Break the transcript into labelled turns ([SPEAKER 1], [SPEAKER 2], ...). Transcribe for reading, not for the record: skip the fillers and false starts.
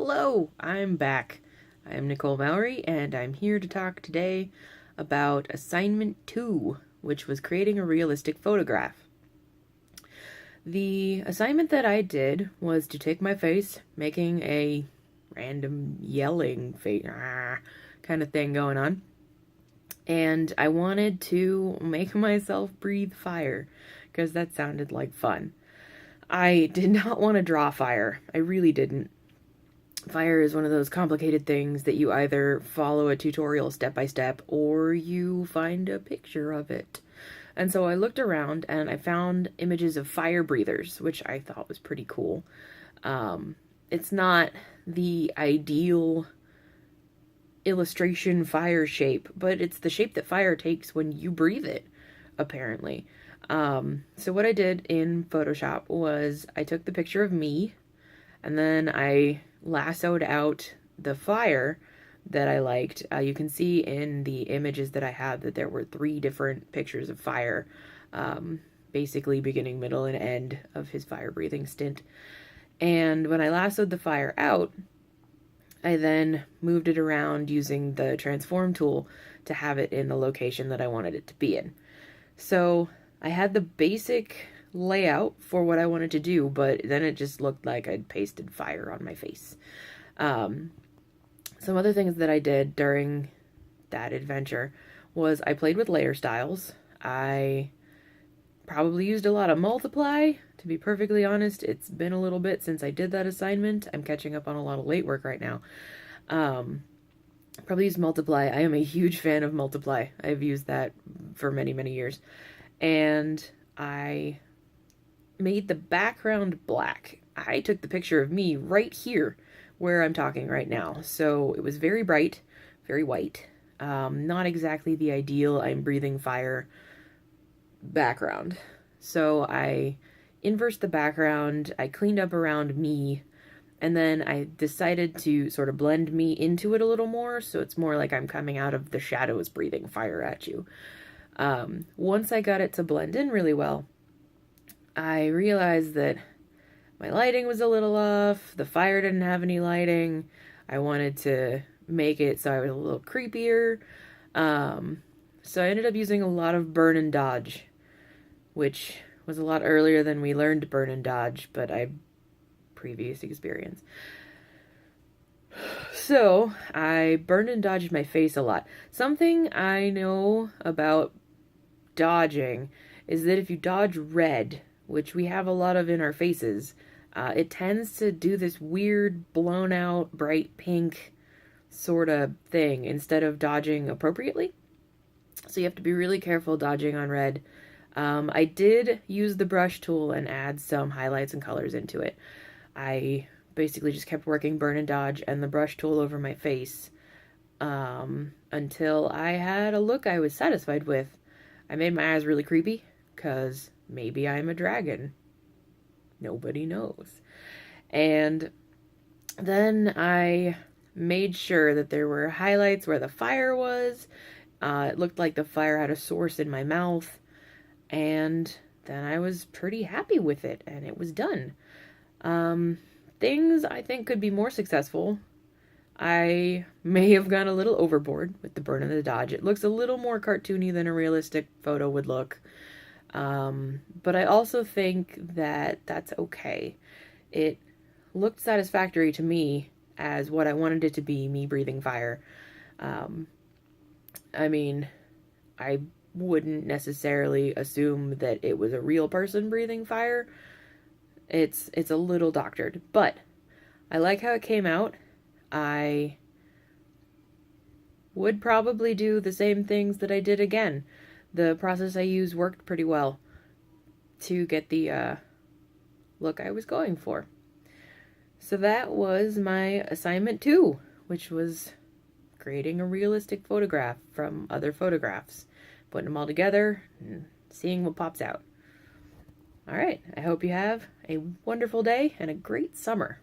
[SPEAKER 1] Hello, I'm back. I'm Nicole Mallory, and I'm here to talk today about Assignment 2, which was creating a realistic photograph. The assignment that I did was to take my face, making a random yelling face kind of thing going on, and I wanted to make myself breathe fire, because that sounded like fun. I did not want to draw fire. I really didn't. Fire is one of those complicated things that you either follow a tutorial step by step or you find a picture of it. And so I looked around and I found images of fire breathers, which I thought was pretty cool. It's not the ideal illustration fire shape, but it's the shape that fire takes when you breathe it, apparently. So what I did in Photoshop was I took the picture of me and then I lassoed out the fire that I liked. You can see in the images that I had that there were 3 different pictures of fire, basically beginning, middle, and end of his fire breathing stint. And when I lassoed the fire out, I then moved it around using the transform tool to have it in the location that I wanted it to be in. So I had the basic layout for what I wanted to do, but then it just looked like I'd pasted fire on my face. Some other things that I did during that adventure was I played with layer styles. I probably used a lot of multiply, to be perfectly honest. It's been a little bit since I did that assignment. I'm catching up on a lot of late work right now. Probably used multiply. I am a huge fan of multiply. I've used that for many, many years. And I made the background black. I took the picture of me right here where I'm talking right now. So it was very bright, very white. Not exactly the ideal I'm breathing fire background. So I inversed the background, I cleaned up around me, and then I decided to sort of blend me into it a little more, so it's more like I'm coming out of the shadows breathing fire at you. Once I got it to blend in really well, I realized that my lighting was a little off, the fire didn't have any lighting, I wanted to make it so I was a little creepier, so I ended up using a lot of burn and dodge, which was a lot earlier than we learned burn and dodge, but I previous experience. So I burned and dodged my face a lot. Something I know about dodging is that if you dodge red, which we have a lot of in our faces, it tends to do this weird blown out bright pink sort of thing instead of dodging appropriately. So you have to be really careful dodging on red. I did use the brush tool and add some highlights and colors into it. I basically just kept working burn and dodge and the brush tool over my face until I had a look I was satisfied with. I made my eyes really creepy because maybe I'm a dragon. Nobody knows. And then I made sure that there were highlights where the fire was. It looked like the fire had a source in my mouth. And then I was pretty happy with it, and it was done. Things I think could be more successful. I may have gone a little overboard with the burn and the dodge. It looks a little more cartoony than a realistic photo would look. But I also think that that's okay. It looked satisfactory to me as what I wanted it to be, me breathing fire. I mean, I wouldn't necessarily assume that it was a real person breathing fire. It's a little doctored, but I like how it came out. I would probably do the same things that I did again. The process I used worked pretty well to get the look I was going for. So that was my assignment 2, which was creating a realistic photograph from other photographs, putting them all together and seeing what pops out. All right, I hope you have a wonderful day and a great summer.